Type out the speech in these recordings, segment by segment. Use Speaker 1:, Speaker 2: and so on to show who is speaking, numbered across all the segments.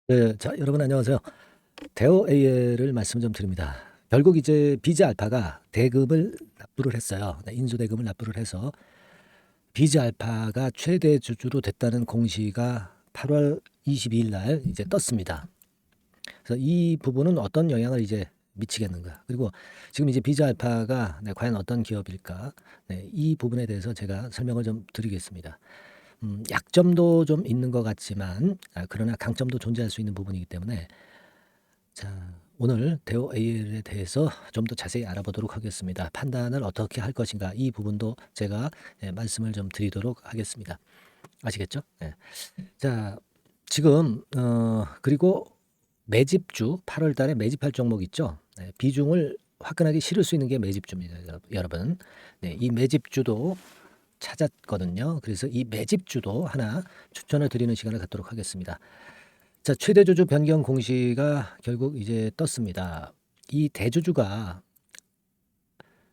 Speaker 1: 네. 자, 여러분 안녕하세요. 대어 AI를 말씀 좀 드립니다. 결국 이제 비즈 알파가 대금을 납부를 했어요. 네, 인수 대금을 납부를 해서 비즈 알파가 최대 주주로 됐다는 공시가 8월 22일 날 이제 떴습니다. 그래서 이 부분은 어떤 영향을 이제 미치겠는가? 그리고 지금 이제 비즈 알파가 과연 어떤 기업일까? 이 부분에 대해서 제가 설명을 좀 드리겠습니다. 약점도 좀 있는 것 같지만 그러나 강점도 존재할 수 있는 부분이기 때문에 자, 오늘 대우 AI에 대해서 좀 더 자세히 알아보도록 하겠습니다. 판단을 어떻게 할 것인가 이 부분도 제가 말씀을 좀 드리도록 하겠습니다. 아시겠죠? 예. 자, 지금 그리고 매집주 8월 달에 매집할 종목 있죠? 비중을 화끈하게 실을 수 있는 게 매집주입니다, 여러분. 이 매집주도 찾았거든요. 그래서 이 매집주도 하나 추천을 드리는 시간을 갖도록 하겠습니다. 자, 최대 주주 변경 공시가 결국 이제 떴습니다. 이 대주주가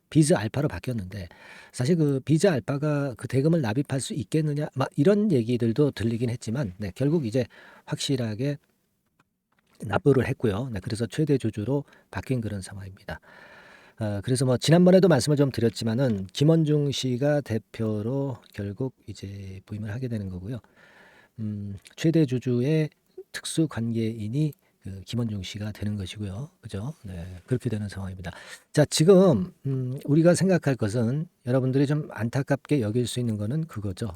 Speaker 1: 비즈 알파로 바뀌었는데 사실 그 비즈 알파가 그 대금을 납입할 수 있겠느냐 막 이런 얘기들도 들리긴 했지만 결국 이제 확실하게 납부를 했고요. 그래서 최대 주주로 바뀐 그런 상황입니다. 그래서 뭐 지난번에도 말씀을 좀 드렸지만은 김원중 씨가 대표로 결국 이제 부임을 하게 되는 거고요. 최대 주주의 특수 관계인이 그 김원중 씨가 되는 것이고요. 그죠? 네. 그렇게 되는 상황입니다. 자, 지금 우리가 생각할 것은 여러분들이 좀 안타깝게 여길 수 있는 거는 그거죠.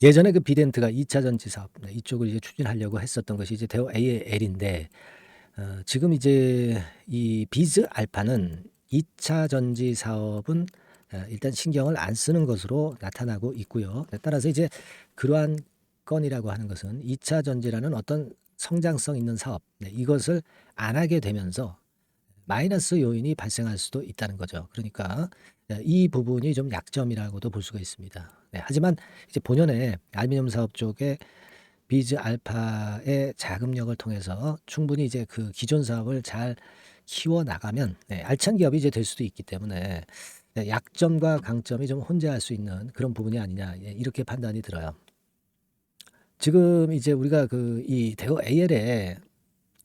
Speaker 1: 예전에 그 비덴트가 2차 전지 사업 이쪽을 이제 추진하려고 했었던 것이 이제 대우 AL인데 지금 이제 이 비즈 알파는 2차 전지 사업은 일단 신경을 안 쓰는 것으로 나타나고 있고요. 따라서 이제 그러한 건이라고 하는 것은 2차 전지라는 어떤 성장성 있는 사업 이것을 안 하게 되면서 마이너스 요인이 발생할 수도 있다는 거죠. 그러니까 이 부분이 좀 약점이라고도 볼 수가 있습니다. 하지만 이제 본연의 알루미늄 사업 쪽에 비즈 알파의 자금력을 통해서 충분히 이제 그 기존 사업을 잘 키워 나가면 알찬 기업이 이제 될 수도 있기 때문에 약점과 강점이 좀 혼재할 수 있는 그런 부분이 아니냐 이렇게 판단이 들어요. 지금 이제 우리가 그 이 대우 AL의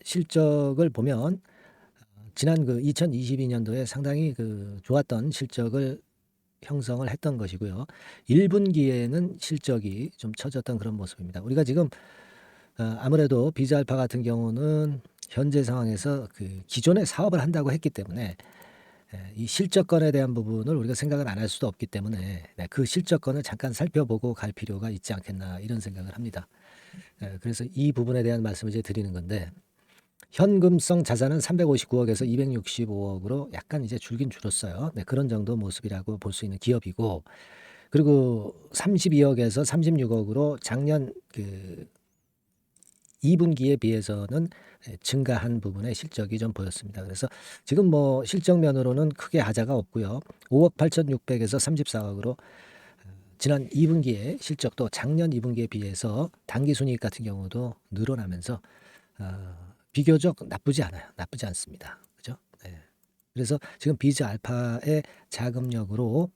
Speaker 1: 실적을 보면 지난 그 2022년도에 상당히 그 좋았던 실적을 형성을 했던 것이고요. 1분기에는 실적이 좀 처졌던 그런 모습입니다. 우리가 지금 아무래도 비즈알파 같은 경우는 현재 상황에서 그 기존의 사업을 한다고 했기 때문에 이 실적건에 대한 부분을 우리가 생각을 안 할 수도 없기 때문에 그 실적건을 잠깐 살펴보고 갈 필요가 있지 않겠나 이런 생각을 합니다. 그래서 이 부분에 대한 말씀을 이제 드리는 건데 현금성 자산은 359억에서 265억으로 약간 이제 줄긴 줄었어요. 그런 정도 모습이라고 볼 수 있는 기업이고 그리고 32억에서 36억으로 작년 그 2분기에 비해서는 증가한 부분의 실적이 좀 보였습니다. 그래서 지금 뭐 실적 면으로는 크게 하자가 없고요. 5억 8,600에서 34억으로 지난 2분기에 실적도 작년 2분기에 비해서 당기순이익 같은 경우도 늘어나면서 비교적 나쁘지 않아요. 나쁘지 않습니다. 그죠? 네. 그래서 지금 비즈 알파의 자금력으로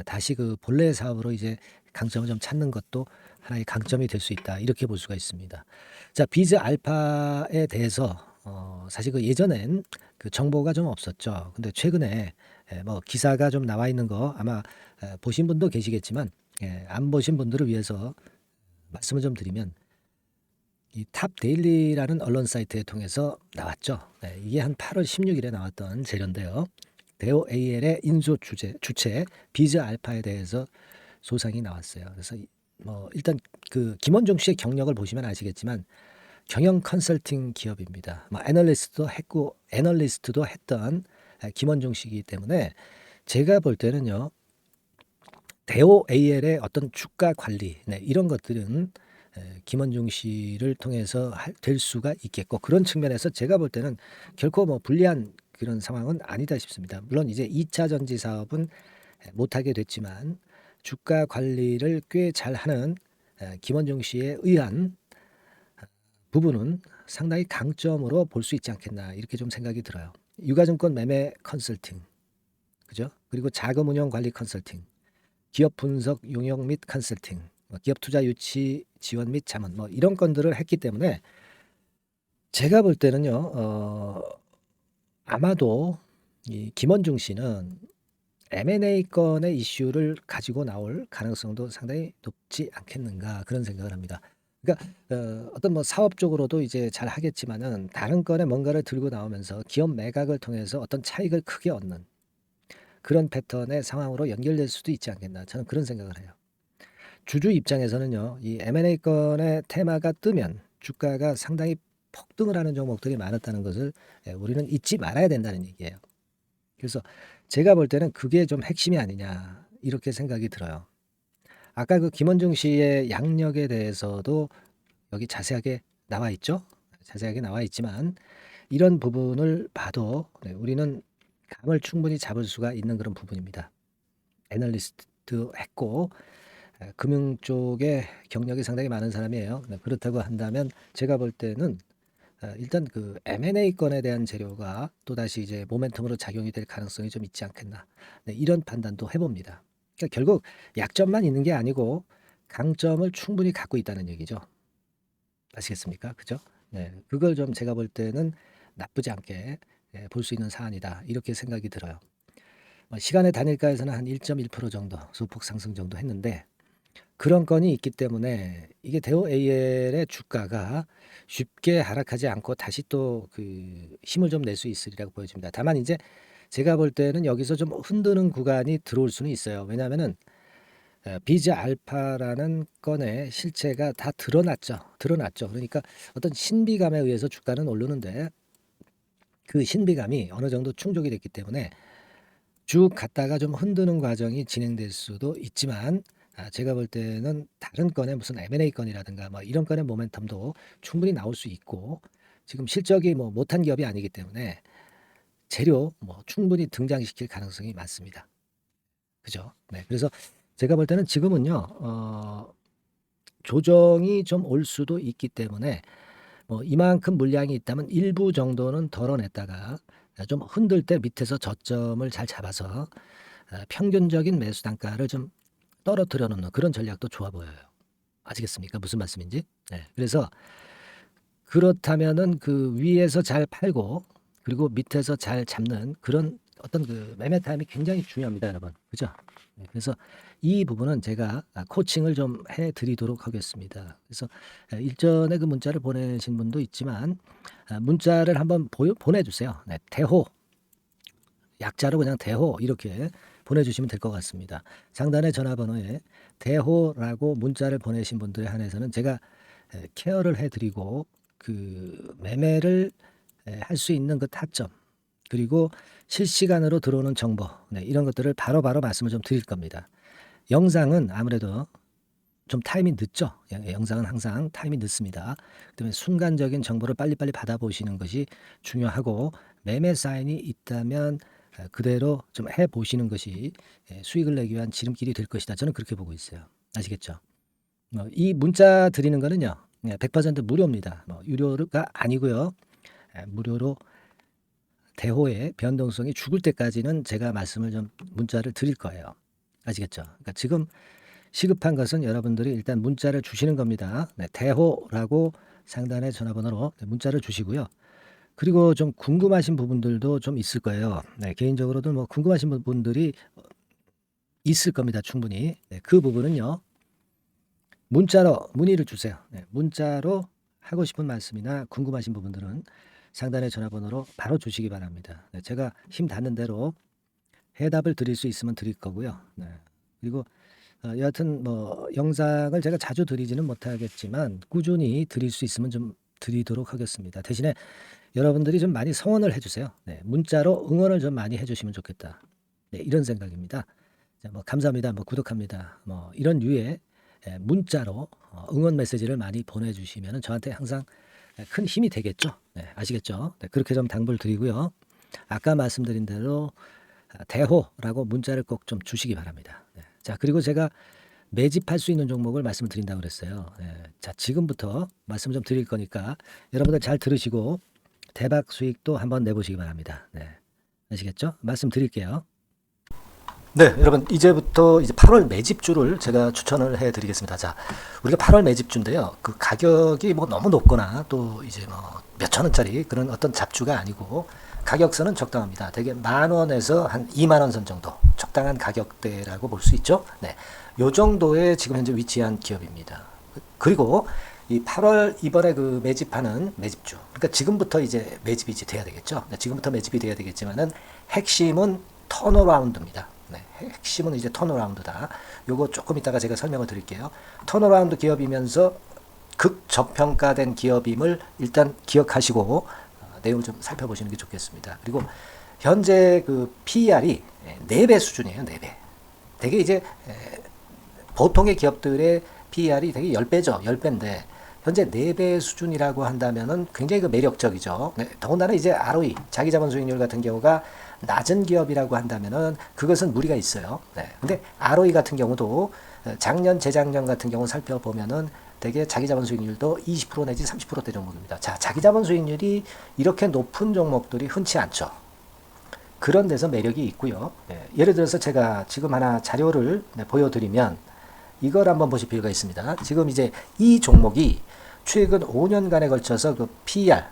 Speaker 1: 다시 그 본래 사업으로 이제 강점을 좀 찾는 것도 하나의 강점이 될 수 있다. 이렇게 볼 수가 있습니다. 자, 비즈 알파에 대해서 사실 그 예전엔 그 정보가 좀 없었죠. 근데 최근에 뭐 기사가 좀 나와 있는 거 아마 보신 분도 계시겠지만 안 보신 분들을 위해서 말씀을 좀 드리면 이 탑데일리라는 언론 사이트에 통해서 나왔죠. 이게 한 8월 16일에 나왔던 재료인데요. 대우 AL의 인수 주체 비즈 알파에 대해서 소상이 나왔어요. 그래서 뭐 일단 그 김원중 씨의 경력을 보시면 아시겠지만 경영 컨설팅 기업입니다. 뭐 애널리스트도 했던 김원중 씨이기 때문에 제가 볼 때는요. 대우 AL의 어떤 주가 관리 이런 것들은 김원중 씨를 통해서 될 수가 있겠고 그런 측면에서 제가 볼 때는 결코 뭐 불리한 그런 상황은 아니다 싶습니다. 물론 이제 2차 전지 사업은 못하게 됐지만 주가 관리를 꽤 잘하는 김원중 씨에 의한 부분은 상당히 강점으로 볼 수 있지 않겠나 이렇게 좀 생각이 들어요. 유가증권 매매 컨설팅, 그죠? 그리고 자금 운용 관리 컨설팅, 기업 분석 용역 및 컨설팅 기업 투자 유치 지원 및 자문 이런 건들을 했기 때문에 제가 볼 때는요. 아마도 이 김원중 씨는 M&A 건의 이슈를 가지고 나올 가능성도 상당히 높지 않겠는가 그런 생각을 합니다. 그러니까 어떤 뭐 사업적으로도 이제 잘 하겠지만은 다른 건에 뭔가를 들고 나오면서 기업 매각을 통해서 어떤 차익을 크게 얻는 그런 패턴의 상황으로 연결될 수도 있지 않겠나 저는 그런 생각을 해요. 주주 입장에서는요. 이 M&A 건의 테마가 뜨면 주가가 상당히 폭등을 하는 종목들이 많았다는 것을 우리는 잊지 말아야 된다는 얘기예요. 그래서 제가 볼 때는 그게 좀 핵심이 아니냐 이렇게 생각이 들어요. 아까 그 김원중 씨의 양력에 대해서도 여기 자세하게 나와 있죠. 자세하게 나와 있지만 이런 부분을 봐도 우리는 감을 충분히 잡을 수가 있는 그런 부분입니다. 애널리스트 했고 금융 쪽에 경력이 상당히 많은 사람이에요. 그렇다고 한다면 제가 볼 때는 일단 그 M&A 건에 대한 재료가 또다시 이제 모멘텀으로 작용이 될 가능성이 좀 있지 않겠나. 이런 판단도 해봅니다. 그러니까 결국 약점만 있는 게 아니고 강점을 충분히 갖고 있다는 얘기죠. 아시겠습니까? 그죠? 네, 그걸 좀 제가 볼 때는 나쁘지 않게 볼 수 있는 사안이다. 이렇게 생각이 들어요. 시간의 단일가에서는 한 1.1% 정도 소폭 상승 정도 했는데 그런 건이 있기 때문에 이게 대우 AL의 주가가 쉽게 하락하지 않고 다시 또 그 힘을 좀 낼 수 있으리라고 보여집니다. 다만 이제 제가 볼 때는 여기서 좀 흔드는 구간이 들어올 수는 있어요. 왜냐하면은 비즈 알파라는 건의 실체가 다 드러났죠. 그러니까 어떤 신비감에 의해서 주가는 오르는데 그 신비감이 어느 정도 충족이 됐기 때문에 쭉 갔다가 좀 흔드는 과정이 진행될 수도 있지만 제가 볼 때는 다른 건에 무슨 M&A 건이라든가 뭐 이런 건의 모멘텀도 충분히 나올 수 있고 지금 실적이 뭐 못한 기업이 아니기 때문에 재료 뭐 충분히 등장시킬 가능성이 많습니다. 그죠? 네. 그래서 제가 볼 때는 지금은요. 조정이 좀 올 수도 있기 때문에 뭐 이만큼 물량이 있다면 일부 정도는 덜어냈다가 좀 흔들 때 밑에서 저점을 잘 잡아서 평균적인 매수 단가를 좀 떨어뜨려 놓는 그런 전략도 좋아 보여요. 아시겠습니까? 무슨 말씀인지? 네. 그래서 그렇다면은 그 위에서 잘 팔고 그리고 밑에서 잘 잡는 그런 어떤 그 매매 타임이 굉장히 중요합니다, 여러분. 그죠? 네. 그래서 이 부분은 제가 코칭을 좀 해 드리도록 하겠습니다. 그래서 일전에 그 문자를 보내신 분도 있지만 문자를 한번 보내 주세요. 네. 대호 약자로 그냥 대호 이렇게 보내주시면 될 것 같습니다. 상단의 전화번호에 대호라고 문자를 보내신 분들에 한해서는 제가 케어를 해드리고 그 매매를 할 수 있는 그 타점 그리고 실시간으로 들어오는 정보 이런 것들을 바로바로 말씀을 좀 드릴 겁니다. 영상은 아무래도 좀 타임이 늦죠. 영상은 항상 타임이 늦습니다. 그다음에 순간적인 정보를 빨리빨리 받아보시는 것이 중요하고 매매 사인이 있다면 그대로 좀 해보시는 것이 수익을 내기 위한 지름길이 될 것이다. 저는 그렇게 보고 있어요. 아시겠죠? 이 문자 드리는 거는요. 100% 무료입니다. 유료가 아니고요. 무료로 대호의 변동성이 죽을 때까지는 제가 말씀을 좀 문자를 드릴 거예요. 아시겠죠? 그러니까 지금 시급한 것은 여러분들이 일단 문자를 주시는 겁니다. 네, 대호라고 상단의 전화번호로 문자를 주시고요. 그리고 좀 궁금하신 부분들도 좀 있을 거예요. 네, 개인적으로도 뭐 궁금하신 부분들이 있을 겁니다. 충분히. 네, 그 부분은요. 문자로 문의를 주세요. 네, 문자로 하고 싶은 말씀이나 궁금하신 부분들은 상단의 전화번호로 바로 주시기 바랍니다. 네, 제가 힘 닿는 대로 해답을 드릴 수 있으면 드릴 거고요. 네, 그리고 여하튼 뭐 영상을 제가 자주 드리지는 못하겠지만 꾸준히 드릴 수 있으면 좀 드리도록 하겠습니다. 대신에 여러분들이 좀 많이 성원을 해주세요. 네, 문자로 응원을 좀 많이 해주시면 좋겠다. 네, 이런 생각입니다. 자, 뭐 감사합니다. 뭐 구독합니다. 뭐 이런 류의 문자로 응원 메시지를 많이 보내주시면 저한테 항상 큰 힘이 되겠죠. 네, 아시겠죠? 네, 그렇게 좀 당부를 드리고요. 아까 말씀드린 대로 대호라고 문자를 꼭 좀 주시기 바랍니다. 네. 자, 그리고 제가 매집할 수 있는 종목을 말씀을 드린다고 그랬어요. 네. 자, 지금부터 말씀 좀 드릴 거니까 여러분들 잘 들으시고 대박 수익도 한번 내보시기 바랍니다. 네. 아시겠죠? 말씀 드릴게요. 네, 여러분 이제부터 이제 8월 매집주를 제가 추천을 해드리겠습니다. 자, 우리가 8월 매집주인데요. 그 가격이 뭐 너무 높거나 또 이제 뭐 몇천 원짜리 그런 어떤 잡주가 아니고 가격선은 적당합니다. 대개 10,000원에서 한 20,000원 선 정도 적당한 가격대라고 볼 수 있죠. 네, 요 정도에 지금 현재 위치한 기업입니다. 그리고 이 8월 이번에 그 매집하는 매집주, 그러니까 지금부터 이제 매집이 이제 돼야 되겠죠. 네, 지금부터 매집이 돼야 되겠지만은 핵심은 턴어라운드입니다. 네, 핵심은 이제 턴어라운드다. 요거 조금 이따가 제가 설명을 드릴게요. 턴어라운드 기업이면서 극저평가된 기업임을 일단 기억하시고 내용 좀 살펴보시는 게 좋겠습니다. 그리고 현재 그 PER이 4배 수준이에요. 4배. 되게 이제 보통의 기업들의 PER이 되게 10배죠. 10배인데 현재 4배 수준이라고 한다면은 굉장히 그 매력적이죠. 네, 더군다나 이제 ROE, 자기자본 수익률 같은 경우가 낮은 기업이라고 한다면은 그것은 무리가 있어요. 네. 근데 ROE 같은 경우도 작년, 재작년 같은 경우 살펴보면은 되게 자기자본 수익률도 20% 내지 30%대 종목입니다. 자, 자기자본 수익률이 이렇게 높은 종목들이 흔치 않죠. 그런 데서 매력이 있고요. 네. 예를 들어서 제가 지금 하나 자료를 보여드리면 이걸 한번 보실 필요가 있습니다. 지금 이제 이 종목이 최근 5년간에 걸쳐서 그 PER,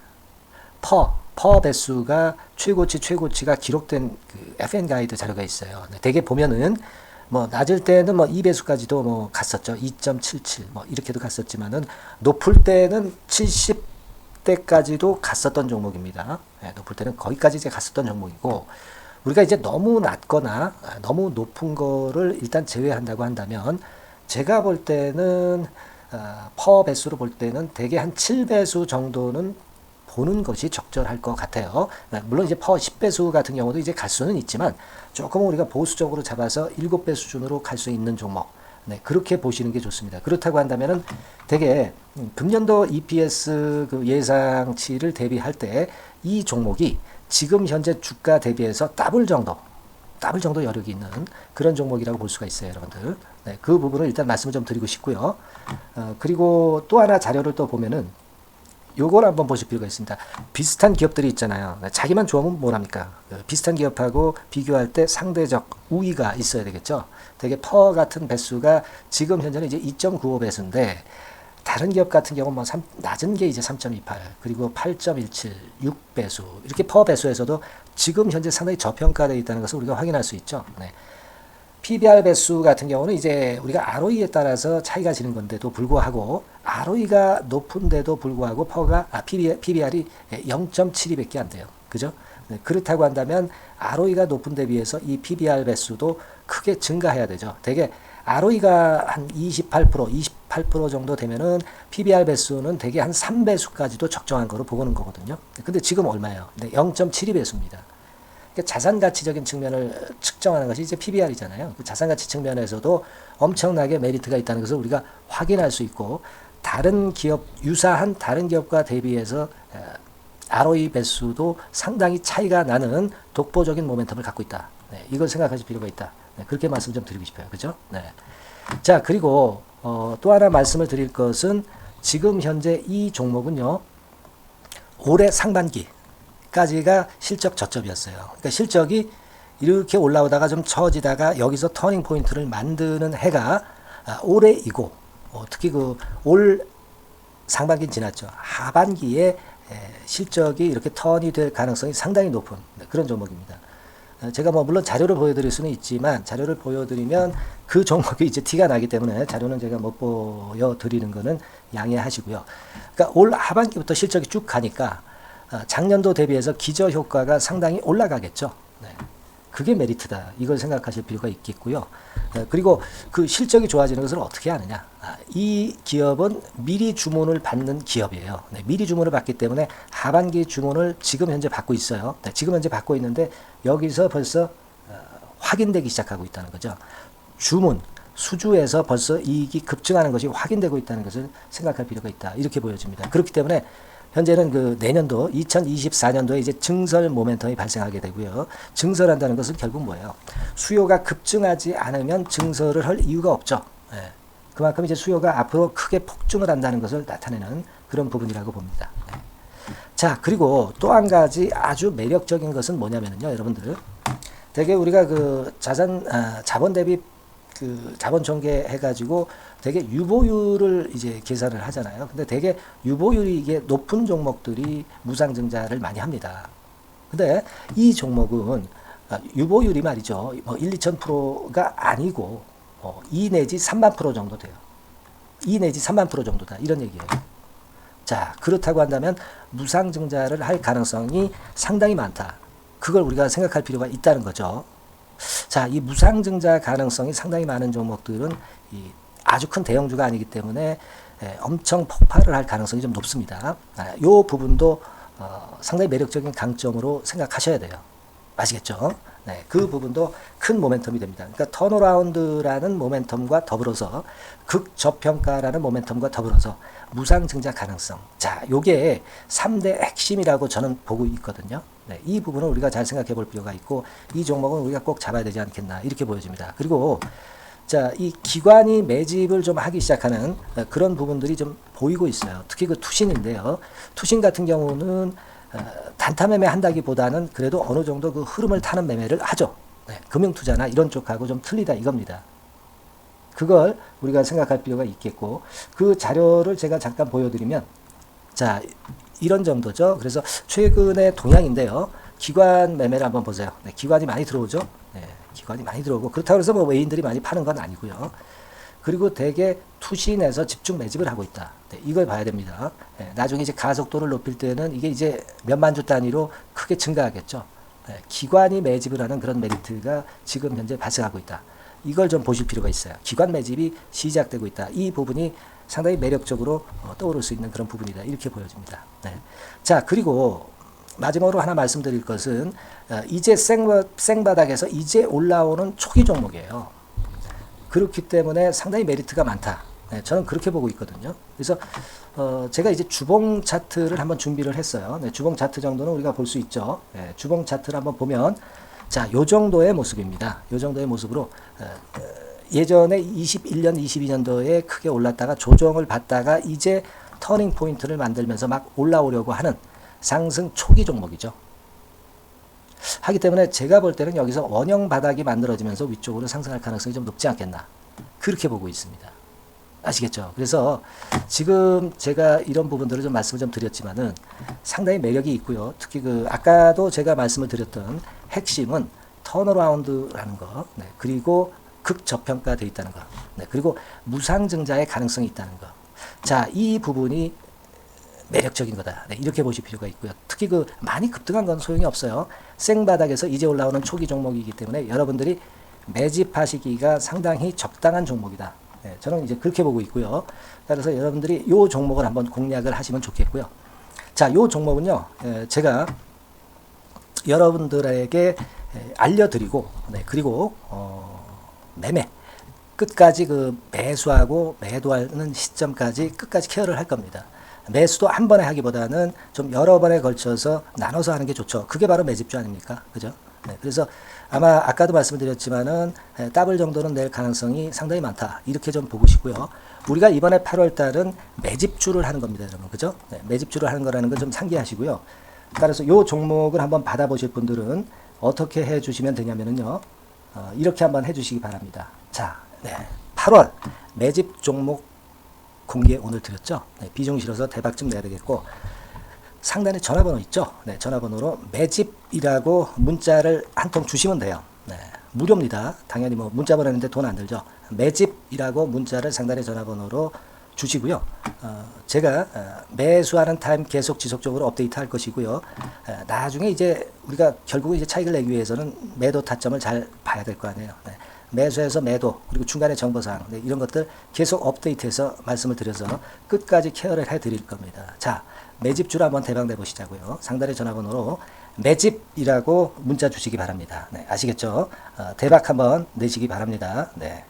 Speaker 1: 퍼 배수가 최고치가 기록된 그 FN 가이드 자료가 있어요. 대개 보면은 뭐 낮을 때는 뭐 2배수까지도 뭐 갔었죠. 2.77 뭐 이렇게도 갔었지만은 높을 때는 70대까지도 갔었던 종목입니다. 네, 높을 때는 거기까지 이제 갔었던 종목이고 우리가 이제 너무 낮거나 너무 높은 거를 일단 제외한다고 한다면 제가 볼 때는 퍼 배수로 볼 때는 대개 한 7배수 정도는 보는 것이 적절할 것 같아요. 물론 이제 퍼 10배수 같은 경우도 이제 갈 수는 있지만 조금 우리가 보수적으로 잡아서 7배 수준으로 갈 수 있는 종목. 네, 그렇게 보시는 게 좋습니다. 그렇다고 한다면은 되게 금년도 EPS 그 예상치를 대비할 때 이 종목이 지금 현재 주가 대비해서 더블 정도 여력이 있는 그런 종목이라고 볼 수가 있어요, 여러분들. 네, 그 부분을 일단 말씀을 좀 드리고 싶고요. 그리고 또 하나 자료를 또 보면은 요걸 한번 보실 필요가 있습니다. 비슷한 기업들이 있잖아요. 자기만 좋으면 뭐랍니까? 비슷한 기업하고 비교할 때 상대적 우위가 있어야 되겠죠. 되게 퍼 같은 배수가 지금 현재는 이제 2.95배수인데 다른 기업 같은 경우는 뭐 낮은 게 이제 3.28 그리고 8.17 6배수 이렇게 퍼 배수에서도 지금 현재 상당히 저평가되어 있다는 것을 우리가 확인할 수 있죠. 네. PBR 배수 같은 경우는 이제 우리가 ROE에 따라서 차이가 지는 건데도 불구하고 ROE가 높은데도 불구하고 PBR이 0.72밖에 안 돼요. 그죠? 네, 그렇다고 한다면 ROE가 높은 데 비해서 이 PBR 배수도 크게 증가해야 되죠. 되게 ROE가 한 28% 정도 되면은 PBR 배수는 되게 한 3배수까지도 적정한 거로 보고는 거거든요. 근데 지금 얼마예요? 네, 0.72배수입니다. 자산 가치적인 측면을 측정하는 것이 이제 PBR이잖아요. 그 자산 가치 측면에서도 엄청나게 메리트가 있다는 것을 우리가 확인할 수 있고 다른 기업 유사한 다른 기업과 대비해서 ROE 배수도 상당히 차이가 나는 독보적인 모멘텀을 갖고 있다. 네, 이걸 생각하실 필요가 있다. 네, 그렇게 말씀 좀 드리고 싶어요. 그죠? 네. 자, 그리고 또 하나 말씀을 드릴 것은 지금 현재 이 종목은요. 올해 상반기까지가 실적 저점이었어요. 그러니까 실적이 이렇게 올라오다가 좀 처지다가 여기서 터닝 포인트를 만드는 해가 올해이고 특히 그 올 상반기는 지났죠. 하반기에 실적이 이렇게 턴이 될 가능성이 상당히 높은 그런 종목입니다. 제가 뭐 물론 자료를 보여드릴 수는 있지만 자료를 보여드리면 그 종목이 이제 티가 나기 때문에 자료는 제가 못 보여드리는 거는 양해하시고요. 그러니까 올 하반기부터 실적이 쭉 가니까 작년도 대비해서 기저 효과가 상당히 올라가겠죠. 네. 그게 메리트다. 이걸 생각하실 필요가 있겠고요. 그리고 그 실적이 좋아지는 것을 어떻게 아느냐. 이 기업은 미리 주문을 받는 기업이에요. 네, 미리 주문을 받기 때문에 하반기 주문을 지금 현재 받고 있어요. 네, 지금 현재 받고 있는데 여기서 벌써 확인되기 시작하고 있다는 거죠. 주문, 수주에서 벌써 이익이 급증하는 것이 확인되고 있다는 것을 생각할 필요가 있다. 이렇게 보여집니다. 그렇기 때문에 현재는 그 내년도 2024년도에 이제 증설 모멘텀이 발생하게 되고요. 증설한다는 것은 결국 뭐예요? 수요가 급증하지 않으면 증설을 할 이유가 없죠. 네. 그만큼 이제 수요가 앞으로 크게 폭증을 한다는 것을 나타내는 그런 부분이라고 봅니다. 네. 자, 그리고 또 한 가지 아주 매력적인 것은 뭐냐면요, 여러분들. 되게 우리가 그 자본 대비 그 자본 전개해 가지고 되게 유보율을 이제 계산을 하잖아요. 근데 되게 유보율이 이게 높은 종목들이 무상증자를 많이 합니다. 근데 이 종목은 유보율이 말이죠. 뭐 1, 2,000%가 아니고 2 내지 3만 프로 정도 돼요. 2 내지 3만 프로 정도다. 이런 얘기예요. 자, 그렇다고 한다면 무상증자를 할 가능성이 상당히 많다. 그걸 우리가 생각할 필요가 있다는 거죠. 자, 이 무상증자 가능성이 상당히 많은 종목들은 아주 큰 대형주가 아니기 때문에 엄청 폭발을 할 가능성이 좀 높습니다. 이 부분도 상당히 매력적인 강점으로 생각하셔야 돼요. 아시겠죠? 네, 그 부분도 큰 모멘텀이 됩니다. 그러니까 턴어라운드라는 모멘텀과 더불어서 극저평가라는 모멘텀과 더불어서 무상증자 가능성. 자, 요게 3대 핵심이라고 저는 보고 있거든요. 네, 이 부분을 우리가 잘 생각해 볼 필요가 있고 이 종목은 우리가 꼭 잡아야 되지 않겠나 이렇게 보여집니다. 그리고 자, 이 기관이 매집을 좀 하기 시작하는 그런 부분들이 좀 보이고 있어요. 특히 그 투신인데요. 투신 같은 경우는 단타 매매 한다기보다는 그래도 어느 정도 그 흐름을 타는 매매를 하죠. 네, 금융투자나 이런 쪽하고 좀 틀리다 이겁니다. 그걸 우리가 생각할 필요가 있겠고 그 자료를 제가 잠깐 보여드리면 자, 이런 정도죠. 그래서 최근의 동향인데요. 기관 매매를 한번 보세요. 네, 기관이 많이 들어오죠. 네, 기관이 많이 들어오고 그렇다고 해서 뭐 외인들이 많이 파는 건 아니고요. 그리고 대개 투신에서 집중 매집을 하고 있다. 네, 이걸 봐야 됩니다. 네, 나중에 이제 가속도를 높일 때는 이게 이제 몇만 주 단위로 크게 증가하겠죠. 네, 기관이 매집을 하는 그런 메리트가 지금 현재 발생하고 있다. 이걸 좀 보실 필요가 있어요. 기관 매집이 시작되고 있다. 이 부분이 상당히 매력적으로 떠오를 수 있는 그런 부분이다. 이렇게 보여집니다. 네. 자, 그리고 마지막으로 하나 말씀드릴 것은 이제 생바닥에서 이제 올라오는 초기 종목이에요. 그렇기 때문에 상당히 메리트가 많다. 네, 저는 그렇게 보고 있거든요. 그래서 제가 이제 주봉 차트를 한번 준비를 했어요. 네, 주봉 차트 정도는 우리가 볼 수 있죠. 네, 주봉 차트를 한번 보면 자, 요 정도의 모습입니다. 요 정도의 모습으로 예전에 21년, 22년도에 크게 올랐다가 조정을 받다가 이제 터닝 포인트를 만들면서 막 올라오려고 하는 상승 초기 종목이죠. 하기 때문에 제가 볼 때는 여기서 원형 바닥이 만들어지면서 위쪽으로 상승할 가능성이 좀 높지 않겠나. 그렇게 보고 있습니다. 아시겠죠? 그래서 지금 제가 이런 부분들을 좀 말씀을 좀 드렸지만은 상당히 매력이 있고요. 특히 그 아까도 제가 말씀을 드렸던 핵심은 턴어라운드라는 거, 네, 그리고 극저평가되어 있다는 거, 네, 그리고 무상증자의 가능성이 있다는 거. 자, 이 부분이 매력적인 거다. 네, 이렇게 보실 필요가 있고요. 특히 그 많이 급등한 건 소용이 없어요. 생바닥에서 이제 올라오는 초기 종목이기 때문에 여러분들이 매집하시기가 상당히 적당한 종목이다. 네, 저는 이제 그렇게 보고 있고요. 따라서 여러분들이 이 종목을 한번 공략을 하시면 좋겠고요. 자, 이 종목은요, 제가 여러분들에게 알려드리고, 네, 그리고 매매 끝까지 그 매수하고 매도하는 시점까지 끝까지 케어를 할 겁니다. 매수도 한 번에 하기보다는 좀 여러 번에 걸쳐서 나눠서 하는 게 좋죠. 그게 바로 매집주 아닙니까? 그죠? 네, 그래서 아마 아까도 말씀드렸지만은 더블 정도는 낼 가능성이 상당히 많다. 이렇게 좀 보시고요. 우리가 이번에 8월 달은 매집주를 하는 겁니다, 여러분. 그죠? 네, 매집주를 하는 거라는 건 좀 상기하시고요. 따라서 이 종목을 한번 받아보실 분들은 어떻게 해 주시면 되냐면요. 이렇게 한번 해 주시기 바랍니다. 자, 네, 8월 매집 종목 공개 오늘 드렸죠. 네, 비중 실어서 대박 좀 내야 되겠고 상단에 전화번호 있죠. 네, 전화번호로 매집이라고 문자를 한 통 주시면 돼요. 네, 무료입니다. 당연히 뭐 문자 보내는데 돈 안 들죠. 매집이라고 문자를 상단의 전화번호로 주시고요. 제가 매수하는 타임 계속 지속적으로 업데이트 할 것이고요. 나중에 이제 우리가 결국 이제 차익을 내기 위해서는 매도 타점을 잘 봐야 될 거 아니에요. 네. 매수해서 매도 그리고 중간에 정보사항, 네, 이런 것들 계속 업데이트해서 말씀을 드려서 끝까지 케어를 해드릴 겁니다. 자, 매집주로 한번 대박 내보시자고요. 상단의 전화번호로 매집이라고 문자 주시기 바랍니다. 네, 아시겠죠? 대박 한번 내시기 바랍니다. 네.